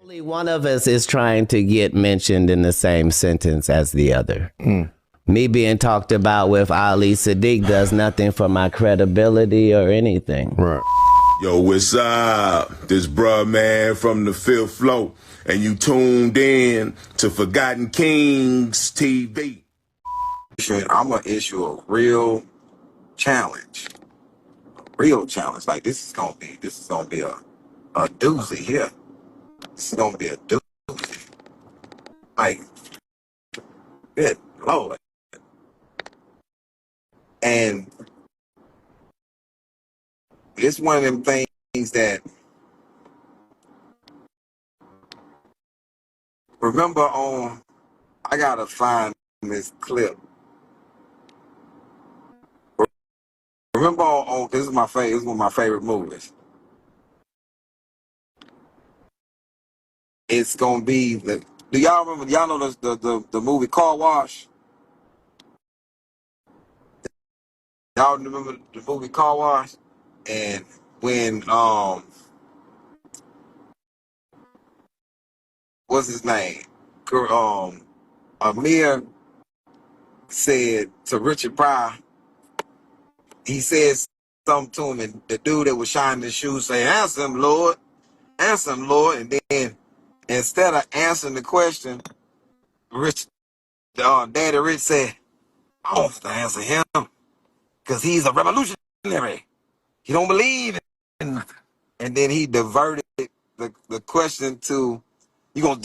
Only one of us is trying to get mentioned in the same sentence as the other. Me being talked about with Ali Siddiq does nothing for my credibility or anything. Right. Yo, what's up? This bruh man from the fifth floor, and you tuned in to Forgotten Kings TV. I'm gonna issue a real challenge. Real challenge. Like this is gonna be a doozy here. This is gonna be a doozy. Like, good Lord. And it's one of them things that remember on I gotta find this clip. Remember on this is my favorite, this is one of my favorite movies. It's gonna be do y'all remember, y'all know the movie Car Wash? Y'all remember the movie Car Wash? And when what's his name? Amir said to Richard Pryor, he said something to him, and the dude that was shining his shoes say, answer him, Lord. Answer him, Lord. And then instead of answering the question, Daddy Rich said, I don't have to answer him because he's a revolutionary. He don't believe in nothing. And then he diverted the question to, you got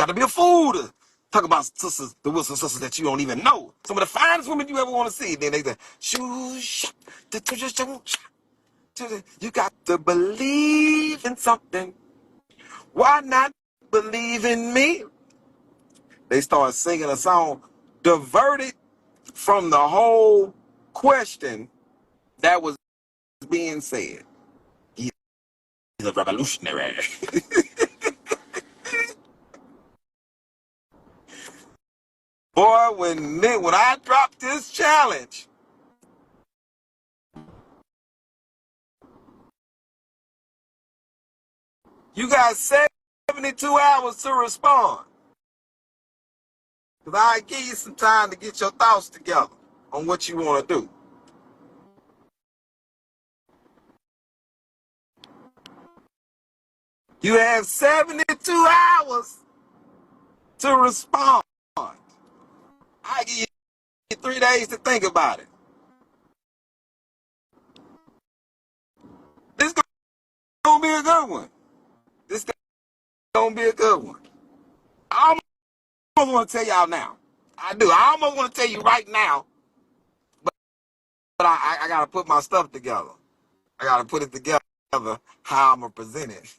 to be a fool to talk about sisters, the Wilson sisters that you don't even know. Some of the finest women you ever want to see. Then they say, you got to believe in something. Why not believe in me? They start singing a song diverted from the whole question that was being said. He's a revolutionary. Boy, when I dropped this challenge, you got 72 hours to respond. Because I give you some time to get your thoughts together on what you want to do. You have 72 hours to respond. I give you 3 days to think about it. This gonna be a good one. This gonna be a good one. I almost want to tell y'all now. I do. I almost want to tell you right now, but I gotta put my stuff together. I gotta put it together how I'm gonna present it.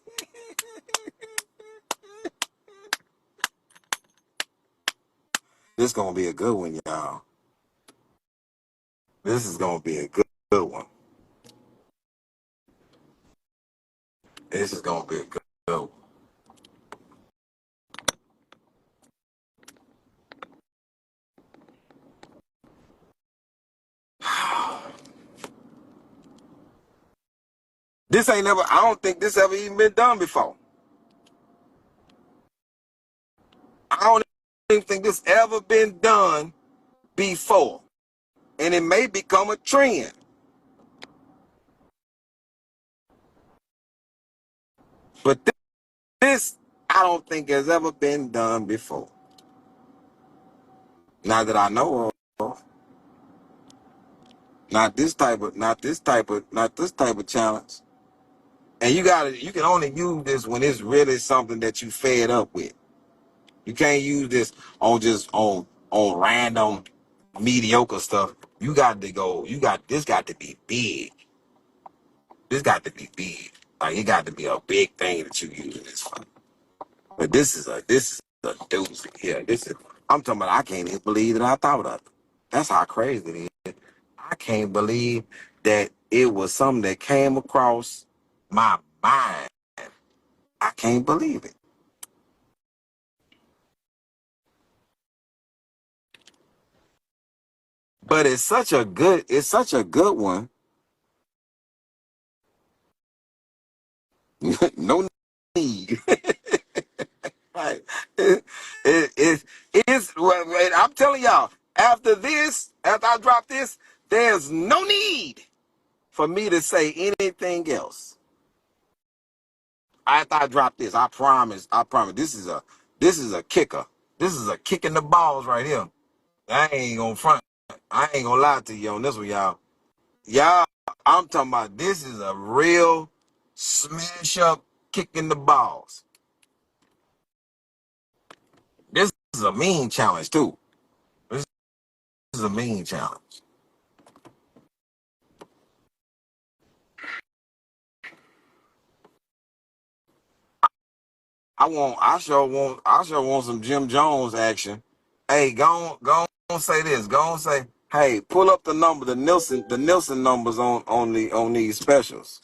This gonna be a good one, y'all. This is gonna be a good one. This is gonna be a good one. This ain't never. I don't think this ever even been done before. I don't even think this ever been done before, and it may become a trend. But this, I don't think has ever been done before. Not that I know of. Not this type of challenge. And you can only use this when it's really something that you fed up with. You can't use this on random mediocre stuff. You got to go. This got to be big. This got to be big. Like it got to be a big thing that you using this for. But this is a doozy. Yeah, I'm talking about. I can't even believe that I thought of it. That's how crazy it is. I can't believe that it was something that came across my mind. I can't believe it. But it's such a good one. No need. I'm telling y'all, after I drop this, there's no need for me to say anything else. After I drop this, I promise. This is a kicker. This is a kick in the balls right here. I ain't gonna front. I ain't gonna lie to you on this one, y'all. Y'all, I'm talking about this is a real smash up kick in the balls. This is a mean challenge too. This is a mean challenge. I sure want some Jim Jones action. Hey, go on say this. Go on say, hey, pull up the Nielsen numbers on these specials.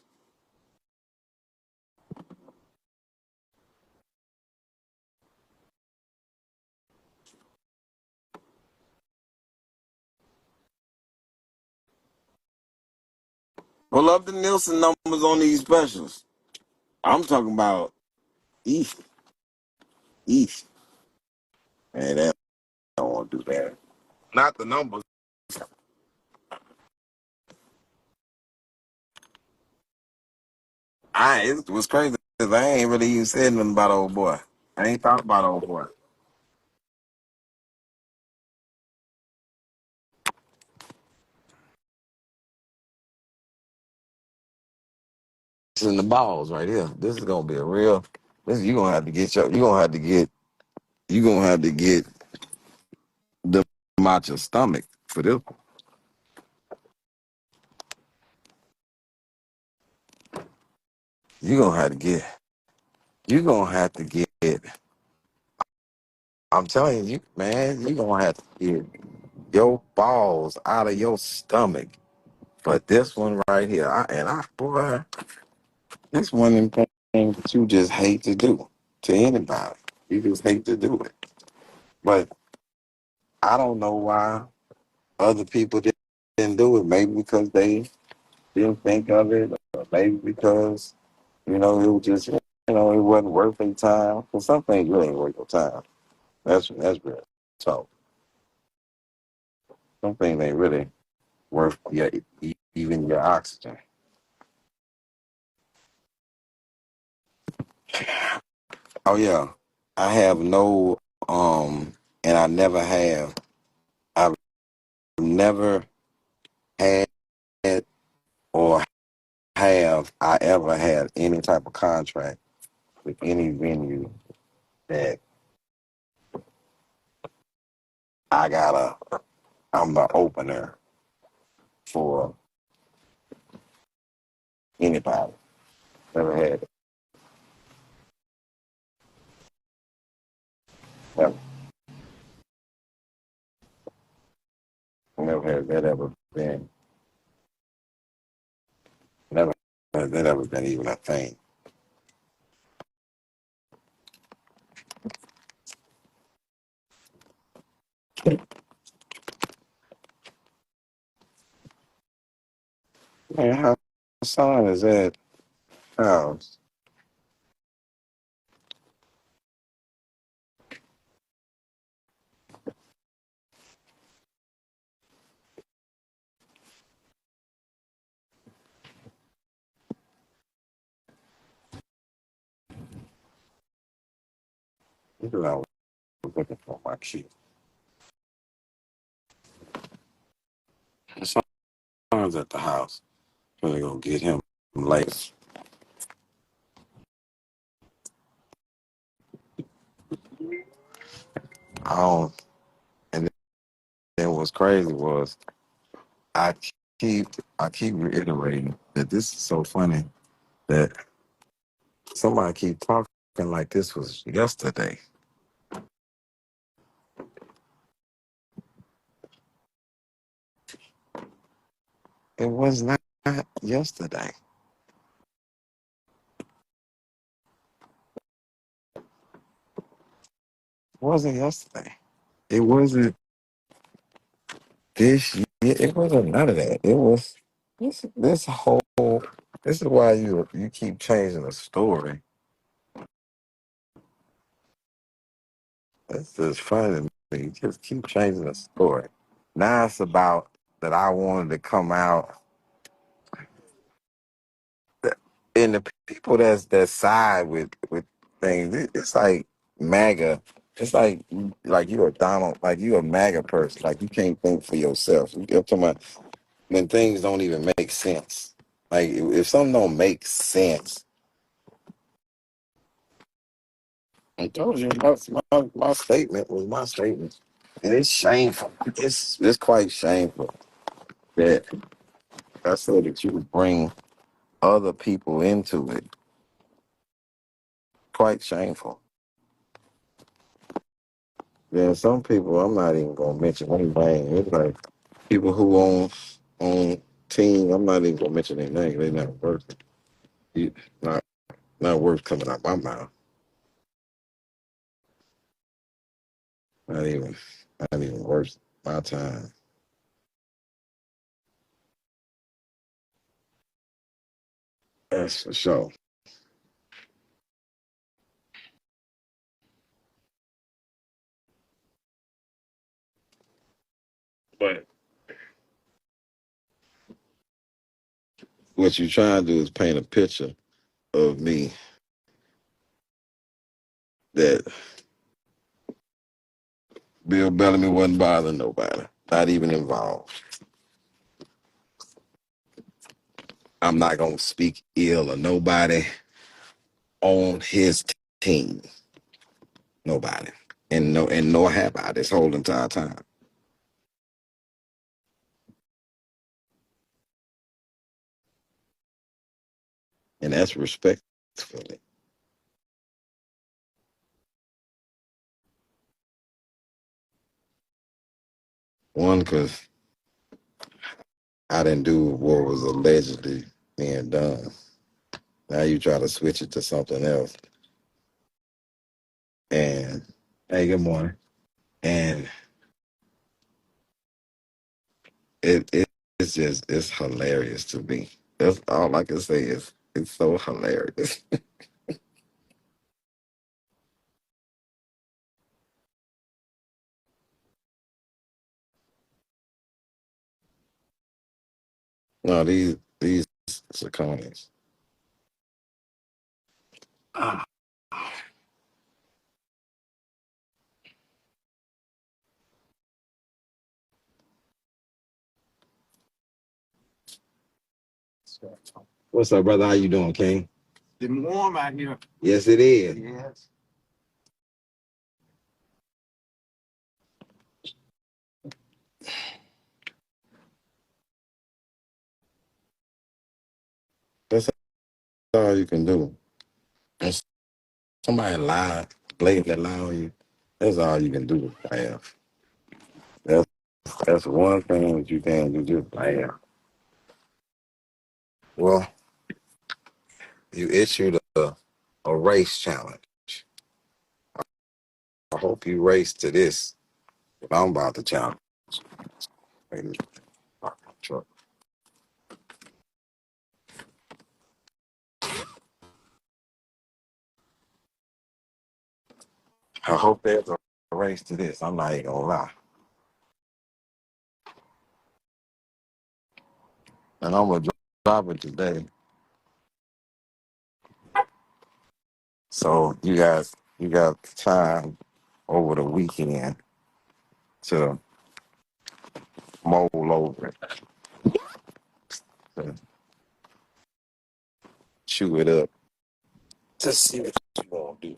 Pull up the Nielsen numbers on these specials. I'm talking about East. East. Man, that don't want to do that. Not the numbers. It was crazy because I ain't really even said nothing about old boy. I ain't thought about old boy. This is in the balls right here. This is gonna be a real. This you gonna have to get your. You gonna have to get them out your stomach for this. You gonna have to get. You gonna have to get. I'm telling you, man. You gonna have to get your balls out of your stomach for this one right here. Boy, this one of them things that you just hate to do to anybody. You just hate to do it. But I don't know why other people didn't do it. Maybe because they didn't think of it, or maybe because it was just it wasn't worth their time. Because some things really ain't worth your time. That's real. So some things ain't really worth even your oxygen. Oh yeah, I have no and I never have. I've never had or have I ever had any type of contract with any venue that I I'm the opener for anybody. Never had it. Never, never has that ever been. Never has that ever been even a thing. Man, how son is that house? This is what I was looking for my kid. The son's at the house. I'm gonna go get him later. I don't, and then what's crazy was I keep I keep reiterating that this is so funny that somebody keep talking like this was yesterday. It was not yesterday. It wasn't yesterday. It wasn't this year. It wasn't none of that. It was this whole. This is why you keep changing the story. That's just funny You just keep changing the story. Now it's about that I wanted to come out, and the people that side with things. It's like MAGA. It's like you're a Donald, like you're a MAGA person. Like you can't think for yourself. I'm talking about when things don't even make sense. Like if something don't make sense, I told you my statement was my statement, and it's shameful. It's quite shameful that I said that you would bring other people into it. Quite shameful. Then some people I'm not even gonna mention their name. It's like people who on team. I'm not even gonna mention their name. They're not worth it. Not not worth coming out my mouth. Not even not even worth my time. That's for sure. But what you trying to do is paint a picture of me that Bill Bellamy wasn't bothering nobody, not even involved. I'm not gonna speak ill of nobody on his team. Nobody. And nor have I this whole entire time. And that's respectfully. One, because I didn't do what was allegedly being done. Now you try to switch it to something else. And hey, good morning. And it's just it's hilarious to me. That's all I can say is it's so hilarious. No, these Saconis. Ah. What's up, brother? How you doing, King? It's warm out here. Yes, it is. Yes. That's all you can do. And somebody lie, blatantly lie on you. That's all you can do. Laugh. That's that's one thing that you can do. Just laugh. Well, you issued a race challenge. I hope you race to this. I'm about to challenge. Wait a minute. Park my truck. I hope there's a race to this. I'm not even gonna lie. And I'm gonna drop it today. So you got time over the weekend to mull over it, to chew it up, to see what you want to do.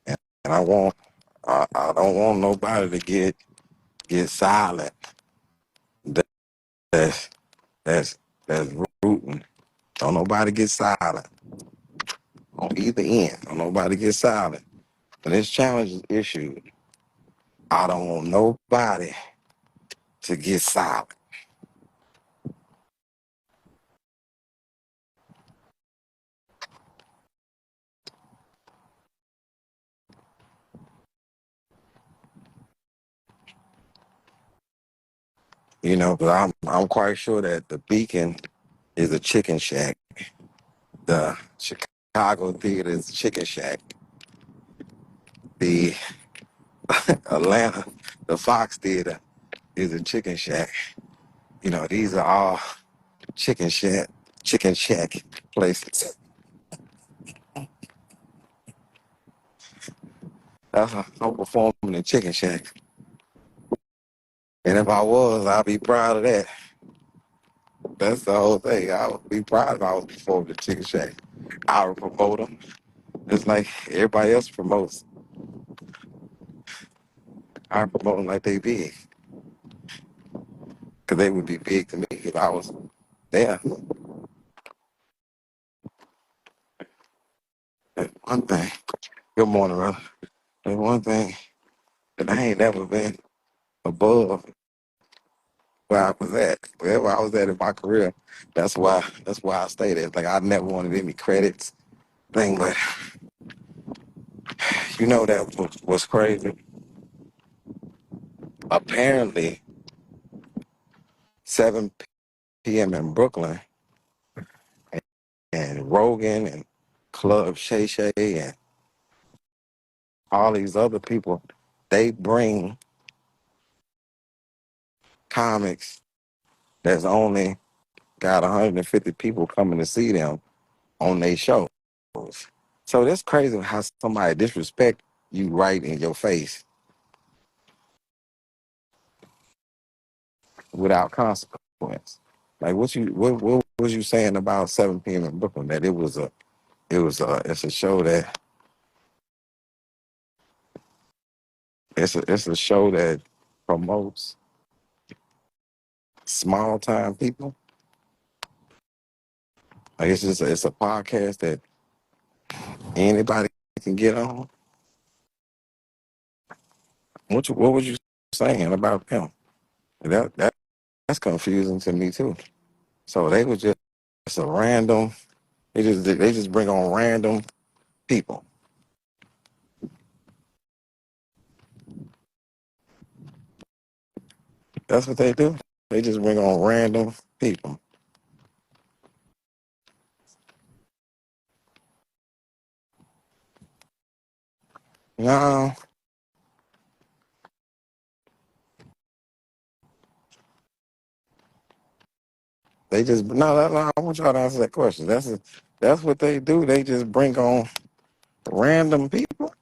And I don't want nobody to get silent. That- That's that's that's rooting. Don't nobody get silent on either end. Don't nobody get silent. When this challenge is issued, I don't want nobody to get silent. You know, but I'm quite sure that the Beacon is a chicken shack. The Chicago Theater is a chicken shack. The Atlanta, the Fox Theater is a chicken shack. You know, these are all chicken shack places. I'm performing in chicken shack. And if I was, I'd be proud of that. That's the whole thing. I would be proud if I was performing in chicken shack. I would promote them. It's like everybody else promotes. I promote them like they big. Because they would be big to me if I was there. One thing. Good morning, brother. There's one thing that I ain't never been above where I was at. Wherever I was at in my career, that's why I stayed there. Like I never wanted any credits thing, but you know that was crazy. Apparently, 7 p.m. in Brooklyn and Rogan and Club Shay Shay and all these other people, they bring comics that's only got 150 people coming to see them on their shows. So that's crazy how somebody disrespect you right in your face without consequence. Like what was you saying about 7 p.m. in Brooklyn? That it's a show that it's a show that promotes small time people. Like it's a podcast that anybody can get on. What was you saying about them? That's confusing to me too. So they was just a random. They just bring on random people. That's what they do. They just bring on random people. No, they just no. I want y'all to answer that question. That's what they do. They just bring on random people.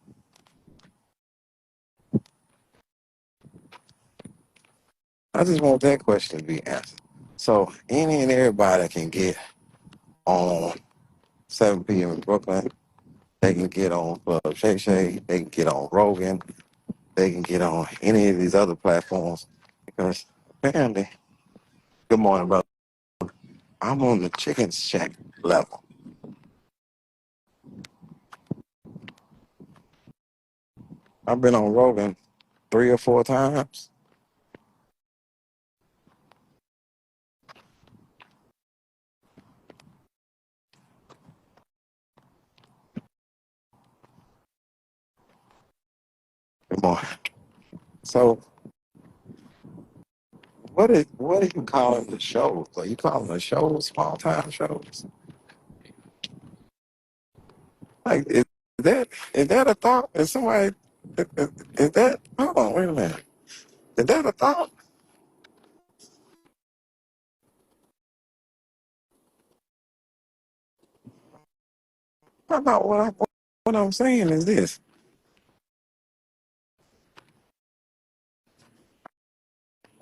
I just want that question to be answered. So any and everybody can get on 7 p.m. in Brooklyn. They can get on Club Shay Shay. They can get on Rogan. They can get on any of these other platforms because apparently, good morning, brother. I'm on the chicken shack level. I've been on Rogan 3 or 4 times. Good morning. So what are you calling the shows? Are you calling the shows small time shows? Like is that a thought? Is that hold on, wait a minute. Is that a thought? How about what I'm saying is this.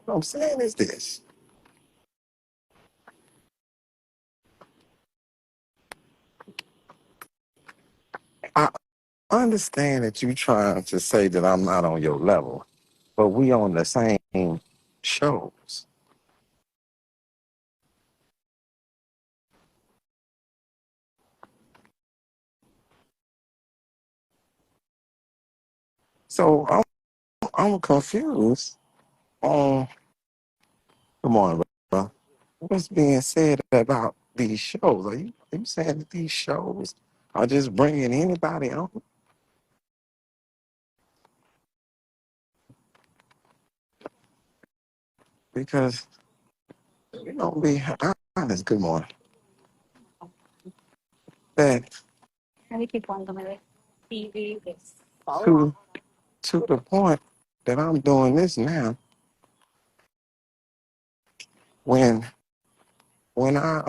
What I'm saying is this. I understand that you trying to say that I'm not on your level, but we on the same shows. So I'm confused on good morning, bro. What's being said about these shows? Are you saying that these shows are just bringing anybody on? because you know, be honest. Good morning. That to to the point that I'm doing this now. When I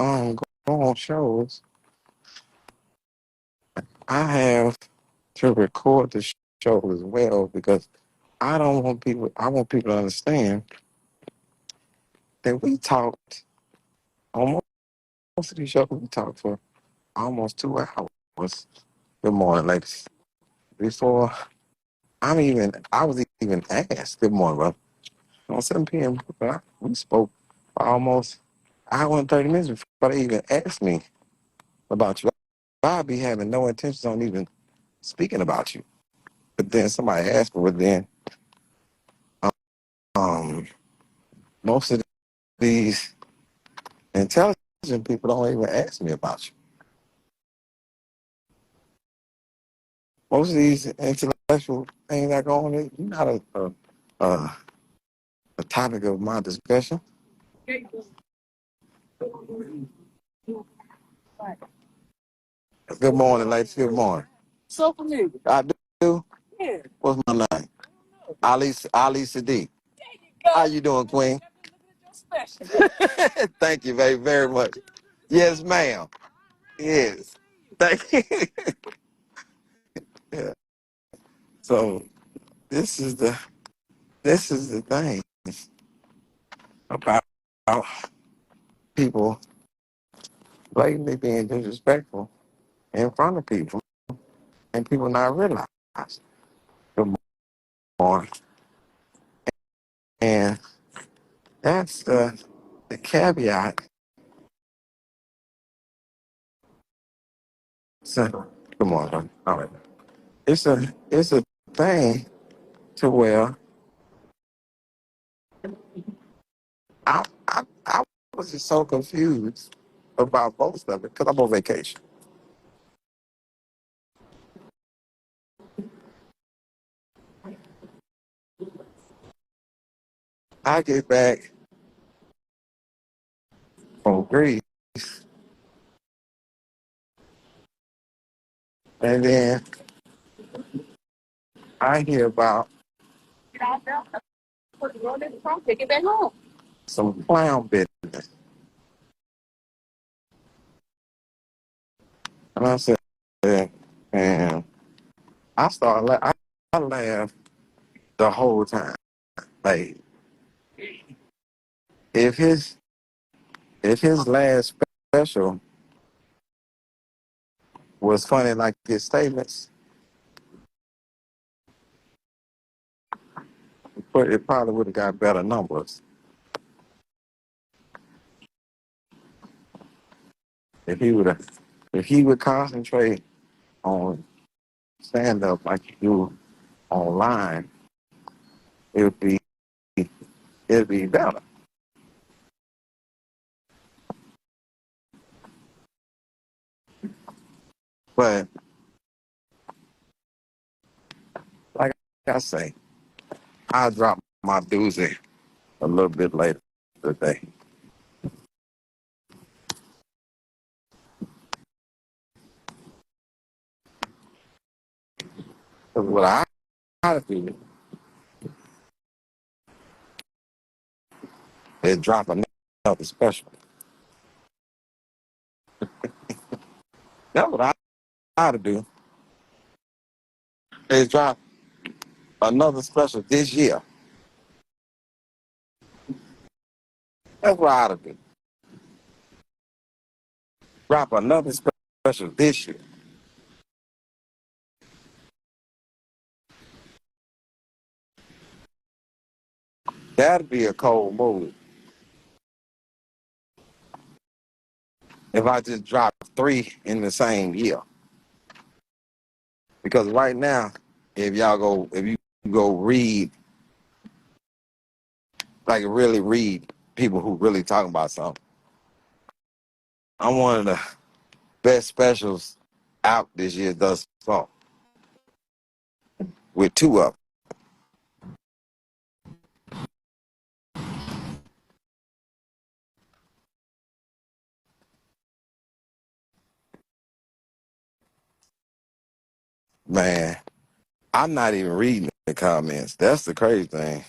go on shows, I have to record the show as well because I don't want people. I want people to understand that we talked almost most of these shows. We talked for almost 2 hours. Good morning, ladies. Before I was even asked. Good morning, brother. On 7 p.m. We spoke for almost an hour and 30 minutes before they even asked me about you. I'd be having no intentions on even speaking about you. But then somebody asked me, but then um, most of these intelligent people don't even ask me about you. Most of these intellectual things that go on, you're not a, a topic of my discussion. Good morning, ladies. Good morning. I do. What's my name? Ali Siddiq. How you doing, Queen? Thank you very, very much. Yes, ma'am. Yes. Thank you. Yeah. So this is the thing about people blatantly being disrespectful in front of people and people not realize. Good morning. And that's the caveat. So, good morning. All right. It's a thing to where I was just so confused about most of it because I'm on vacation. I get back from Greece and then I hear about some clown business. And I said, and I laughed the whole time. Like if his if his last special was funny like his statements, but it probably would have got better numbers if he would concentrate on stand up like you do online, it would be it'd be better. But like I say, I'll drop my doozy a little bit later today. Because what I do is drop another special. That's what I to do is drop another special this year. That's what I to do. Drop another special this year. That'd be a cold move. If I just drop 3 in the same year. Because right now, if you go read, like really read people who really talking about something, I'm one of the best specials out this year thus far with 2 of them. Man, I'm not even reading the comments. That's the crazy thing.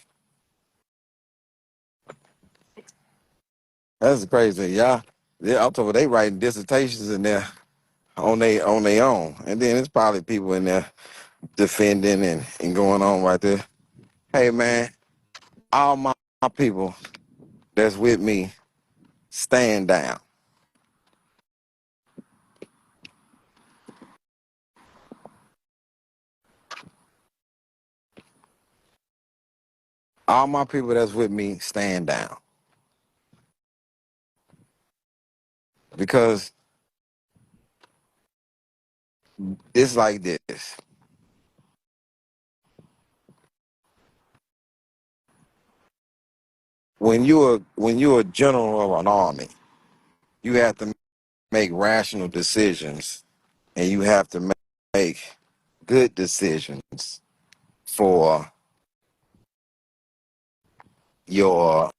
That's the crazy thing. Y'all, I'm talking, they writing dissertations in there on their own. And then it's probably people in there defending and going on right there. Hey man, all my people that's with me, stand down. All my people that's with me, stand down. Because it's like this. When you're a general of an army, you have to make rational decisions, and you have to make good decisions for your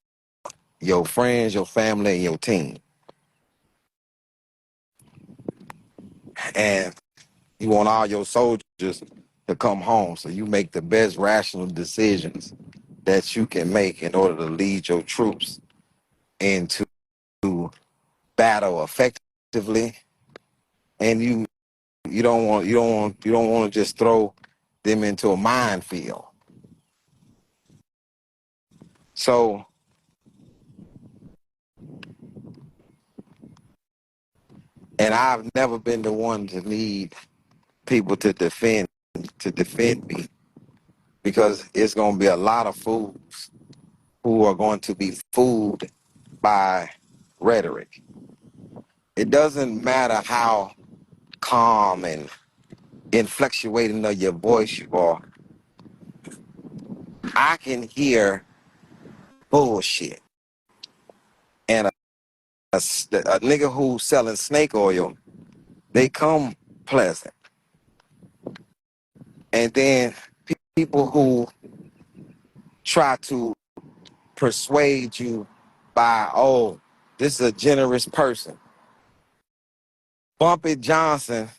friends, your family, and your team. And you want all your soldiers to come home, so you make the best rational decisions that you can make in order to lead your troops into battle effectively. And you don't want to just throw them into a minefield. So, and I've never been the one to need people to defend me, because it's going to be a lot of fools who are going to be fooled by rhetoric. It doesn't matter how calm and inflectuating of your voice you are. I can hear bullshit. And a nigga who's selling snake oil, they come pleasant. And then people who try to persuade you by, oh, this is a generous person. Bumpy Johnson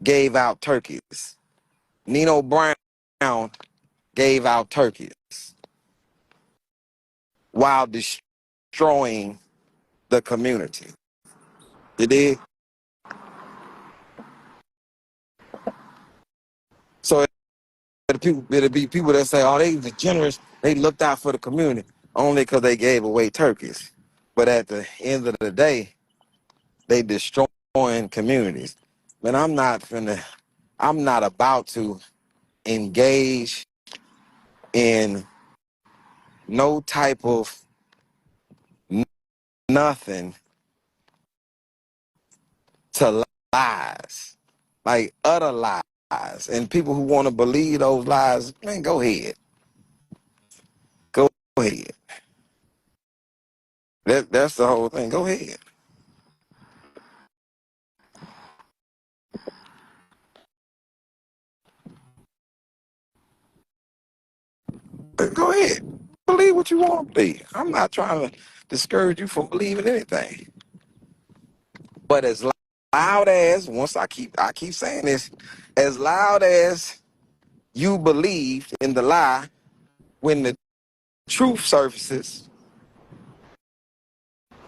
gave out turkeys. Nino Brown gave out turkeys while destroying the community. You did? So it'll be people that say, oh, they were generous, they looked out for the community only because they gave away turkeys. But at the end of the day, they destroying communities. Man, I'm not about to engage in no type of nothing to lies, like utter lies. And people who want to believe those lies, man, go ahead. Go ahead. That's the whole thing. Go ahead. Go ahead. Believe what you want to believe. I'm not trying to discourage you from believing anything. But as loud as, once I keep saying this, as loud as you believed in the lie, when the truth surfaces,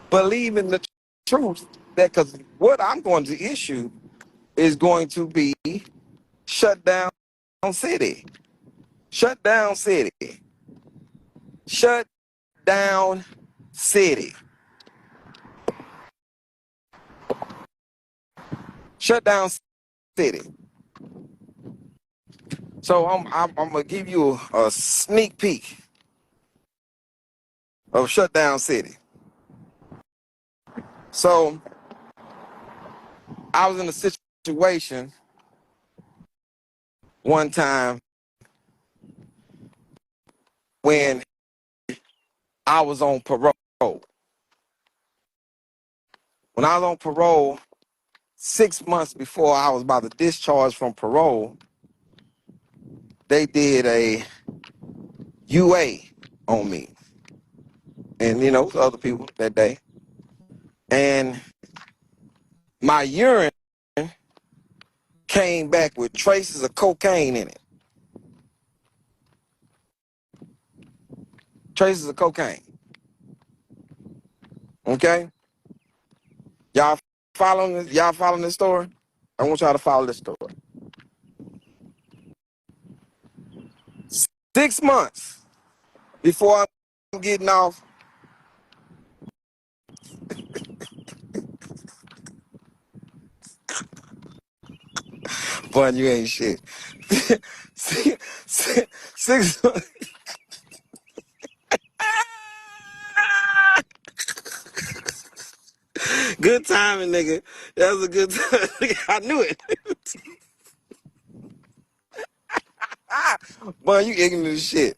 believe in the truth, that because what I'm going to issue is going to be shut down city. Shut down city. Shut down city. Shut down city. So I'm gonna give you a sneak peek of shutdown city. So I was in a situation one time when I was on parole. When I was on parole, 6 months before I was about to discharge from parole, they did a UA on me, and other people that day. And my urine came back with traces of cocaine in it. Traces of cocaine. Okay? Y'all following this? Y'all following this story? I want y'all to follow this story. 6 months before I'm getting off, boy, you ain't shit. six good timing, nigga. That was a good time. I knew it. Boy, you ignorant as shit.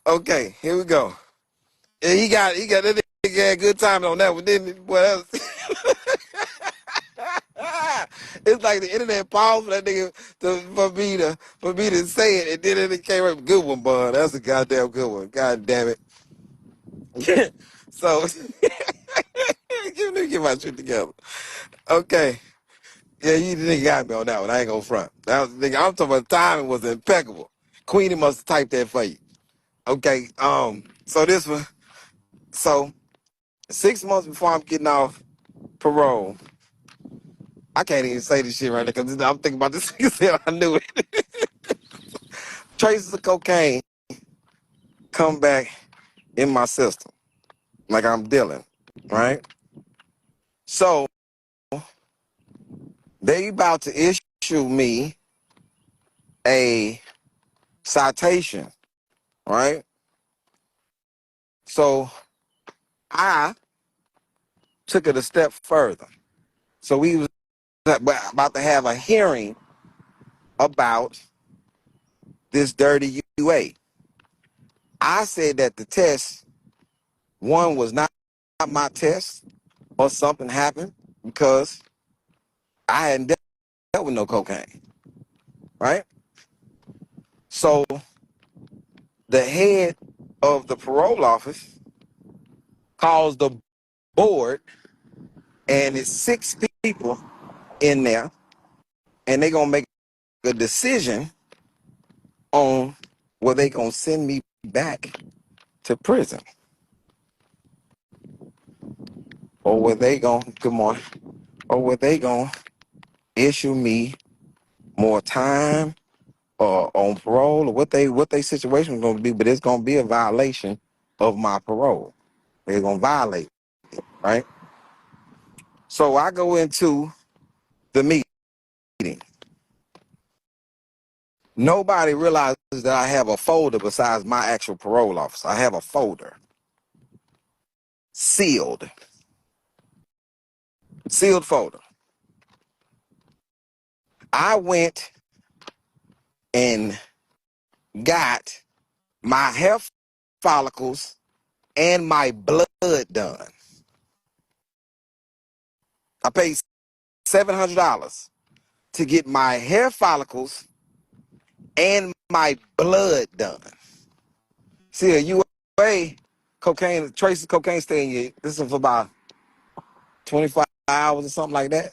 Okay, here we go. Yeah, he got that nigga had good timing on that one, didn't he? Boy, that was it's like the internet paused for that nigga for me to say it, and then it came up. Good one, bud. That's a goddamn good one. God damn it. So let me get my shit together. Okay. Yeah, you nigga got me on that one. I ain't gonna front. That was nigga. I'm talking about the timing was impeccable. Queenie must have typed that for you. Okay. So this one. So 6 months before I'm getting off parole, I can't even say this shit right now because I'm thinking about this nigga. I knew it. Traces of cocaine come back in my system, like I'm dealing, right? So they about to issue me a citation, right? So I took it a step further. So we was about to have a hearing about this dirty UA. I said that the test, one, was not my test, or something happened because I hadn't dealt with no cocaine, right? So the head of the parole office calls the board, and it's 6 people in there, and they're gonna make a decision on whether they gonna send me back to prison or whether they gonna good morning or whether they gonna issue me more time or on parole or what they situation is gonna be, but it's gonna be a violation of my parole. They're gonna violate it, right? So I go into the meeting. Nobody realizes that I have a folder besides my actual parole officer. I have a folder. Sealed folder. I went and got my hair follicles and my blood done. I paid $700 to get my hair follicles and my blood done. See, a UA cocaine, traces of cocaine stay in you. This is for about 25 hours or something like that.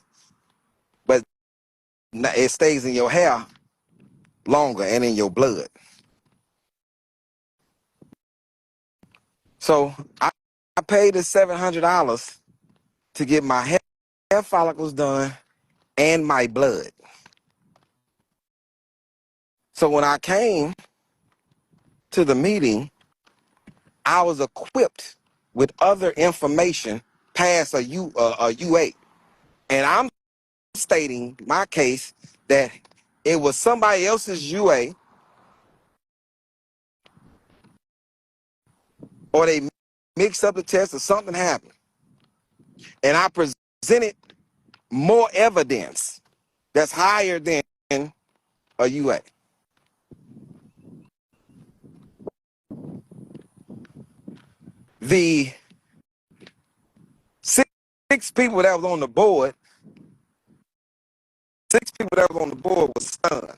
But it stays in your hair longer and in your blood. So I paid the $700 to get my hair follicles done and my blood. So when I came to the meeting, I was equipped with other information past a UA. And I'm stating my case that it was somebody else's UA, or they mixed up the test or something happened. And I presented more evidence that's higher than a UA. The six people that was on the board, 6 people that was on the board was stunned.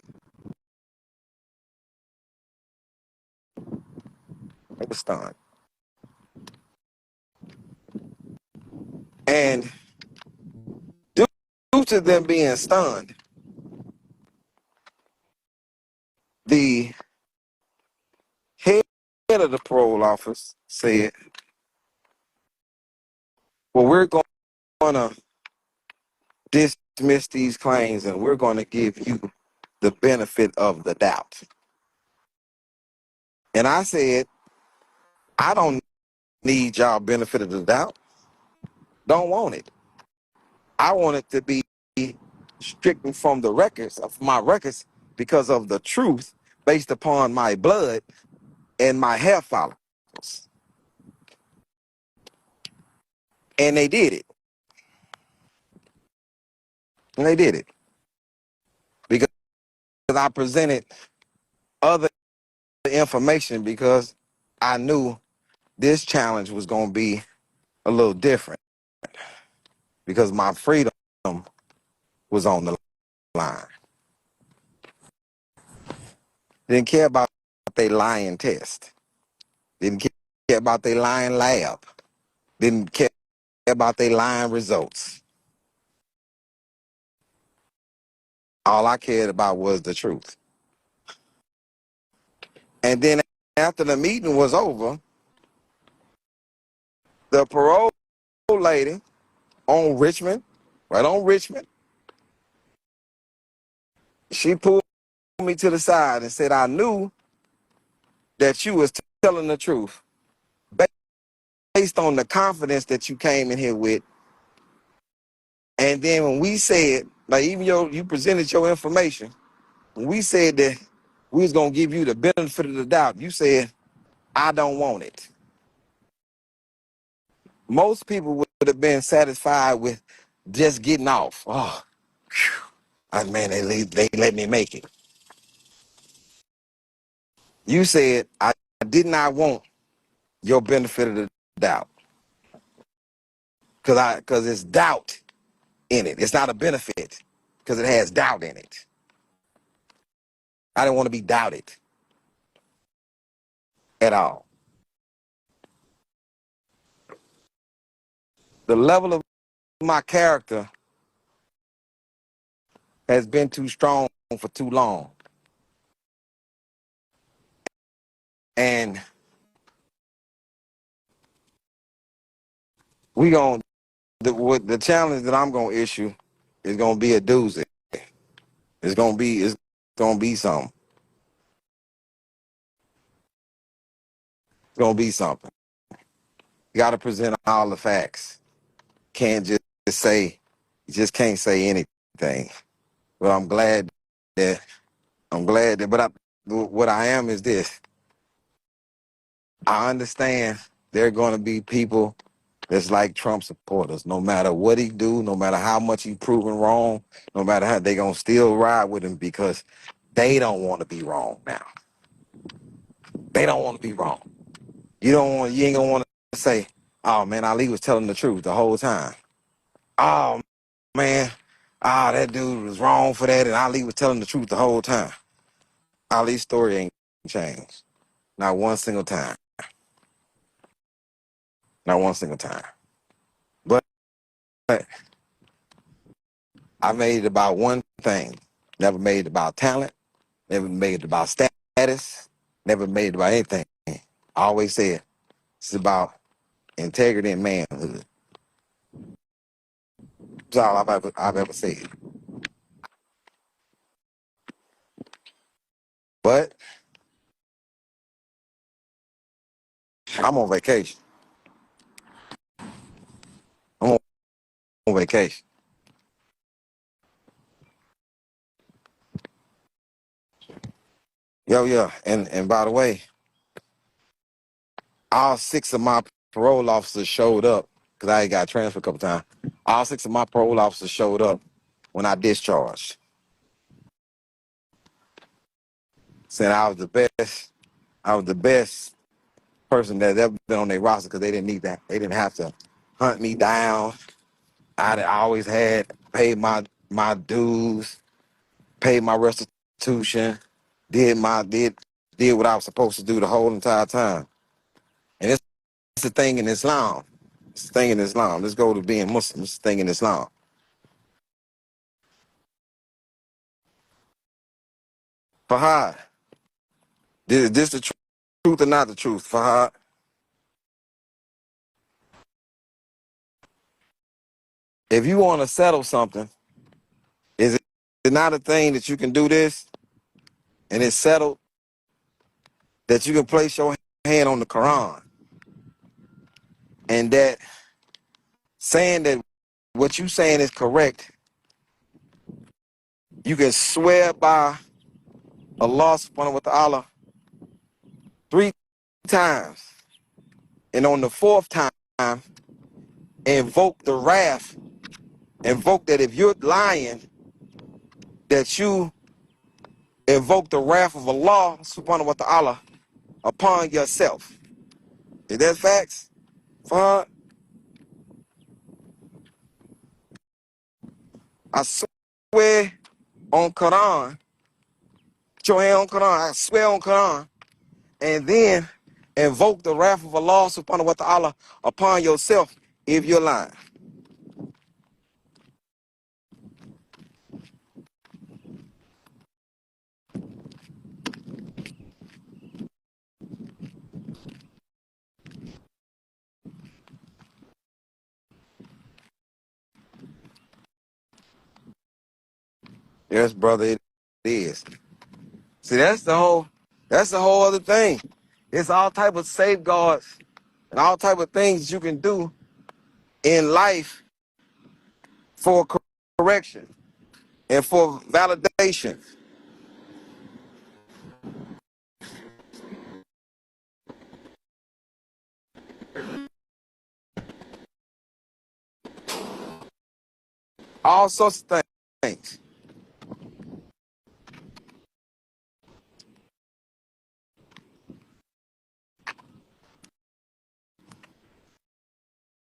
They were stunned. And due to them being stunned, The head of the parole office said, well, we're going to dismiss these claims and we're going to give you the benefit of the doubt. And I said, I don't need y'all benefit of the doubt. Don't want it. I want it to be stricken from the records of my records because of the truth based upon my blood and my hair follicles. And they did it. And they did it because I presented other information because I knew this challenge was going to be a little different because my freedom was on the line. Didn't care about their lying test. Didn't care about their lying lab. Didn't care about their lying results. All I cared about was the truth. And then after the meeting was over, the parole lady on Richmond, right on Richmond, she pulled me to the side and said, I knew that you was telling the truth based on the confidence that you came in here with. And then when we said, like even you presented your information, when we said that we was going to give you the benefit of the doubt, you said, I don't want it. Most people would have been satisfied with just getting off. Oh, man, they let me make it. You said, I did not want your benefit of the doubt because it's doubt in it. It's not a benefit because it has doubt in it. I didn't want to be doubted at all. The level of my character has been too strong for too long. And the challenge that I'm gonna issue is gonna be a doozy. It's gonna be something. It's gonna be something. You gotta present all the facts. Can't just say, you just can't say anything. But what I am is this. I understand there are gonna be people that's like Trump supporters. No matter what he do, no matter how much he proven wrong, no matter how, they gonna still ride with him because they don't want to be wrong now. They don't want to be wrong. You ain't gonna want to say, oh man, Ali was telling the truth the whole time. Oh man, that dude was wrong for that, and Ali was telling the truth the whole time. Ali's story ain't changed. Not one single time. Not one single time. But I made it about one thing. Never made it about talent. Never made it about status. Never made it about anything. I always said it's about integrity and manhood. That's all I've ever said. But I'm on vacation. I'm on vacation. Yeah. And by the way, all 6 of my parole officers showed up because I got transferred a couple times. All 6 of my parole officers showed up when I discharged. Said I was the best. I was the best person that's ever been on their roster because they didn't need that. They didn't have to hunt me down. I always had paid my dues, paid my restitution, did what I was supposed to do the whole entire time. And it's the thing in Islam. It's the thing in Islam. Let's go to being Muslim. It's the thing in Islam. Fahad, This the truth or not the truth, Fahad? If you want to settle something, is it not a thing that you can do this and it's settled, that you can place your hand on the Quran and that saying that what you saying is correct, you can swear by Allah subhanahu wa ta'ala 3 times, and on the 4th time invoke the wrath, invoke that if you're lying, that you invoke the wrath of Allah subhanahu wa ta'ala upon yourself. Is that facts? Fahad? I swear on Quran, put your hand on Quran, I swear on Quran, and then invoke the wrath of Allah subhanahu wa ta'ala upon yourself if you're lying. Yes, brother, it is. See, that's the whole other thing. It's all type of safeguards and all type of things you can do in life for correction and for validation. All sorts of things.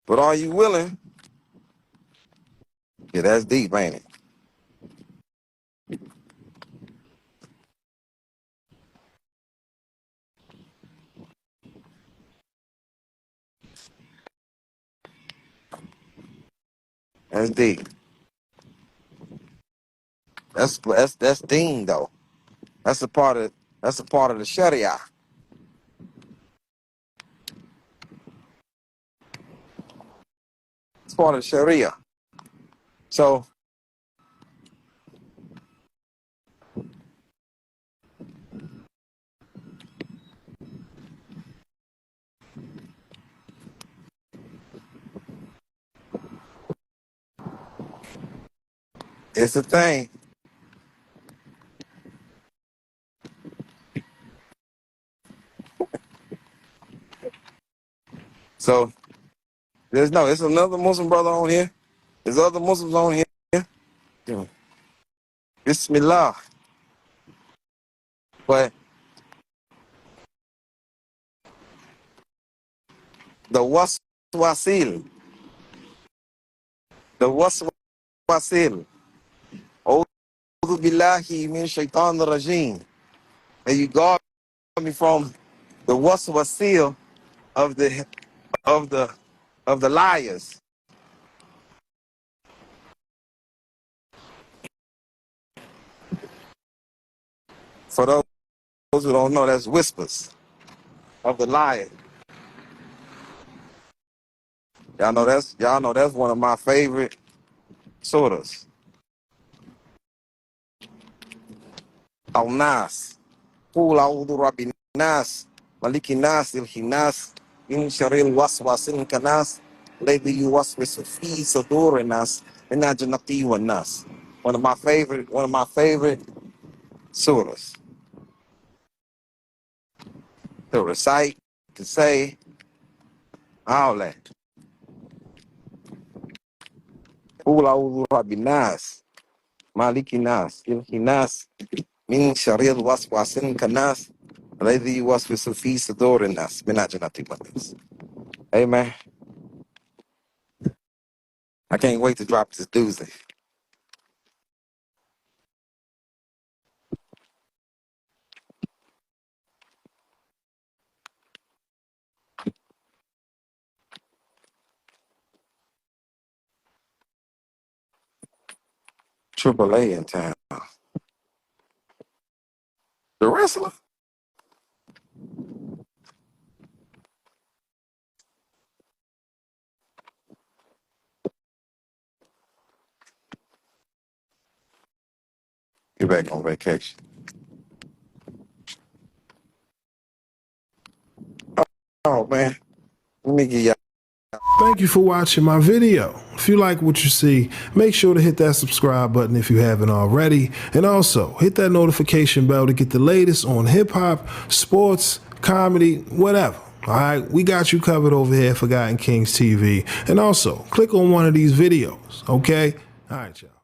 But are you willing? Yeah, that's deep, ain't it? That's deep. That's deen though. That's a part of the Sharia. It's part of the Sharia. So it's a thing. So it's another Muslim brother on here. There's other Muslims on here. Yeah. Bismillah. But the waswasil, the waswasil. A'udhu billahi min shaitan rajim. May you guard me from the waswasil of of the of the liars. For those who don't know, that's whispers of the liar. Y'all know that's one of my favorite surahs. Al-Nas. Qul a'udhu rabbin nas, malikin nas, ilhin nas, min sharril waswasil kanas, lately yuwaswisu fi sudurin nas, min ajnati wan nas. One of my favorite surahs to recite, to say, all that. Qul a'udhu rabbin nas, malikin nas, ilhin nas, min sharril waswasil kanas, lately yuwaswisu fi sudurin nas, min ajnati wan nas. Hey man, I can't wait to drop this doozy. Triple A in town. The wrestler? vacation. Oh man, let me give y'all. Thank you for watching my video. If you like what you see, make sure to hit that subscribe button if you haven't already. And also, hit that notification bell to get the latest on hip-hop, sports, comedy, whatever. All right, we got you covered over here at Forgotten Kings TV. And also, click on one of these videos, okay? All right, y'all.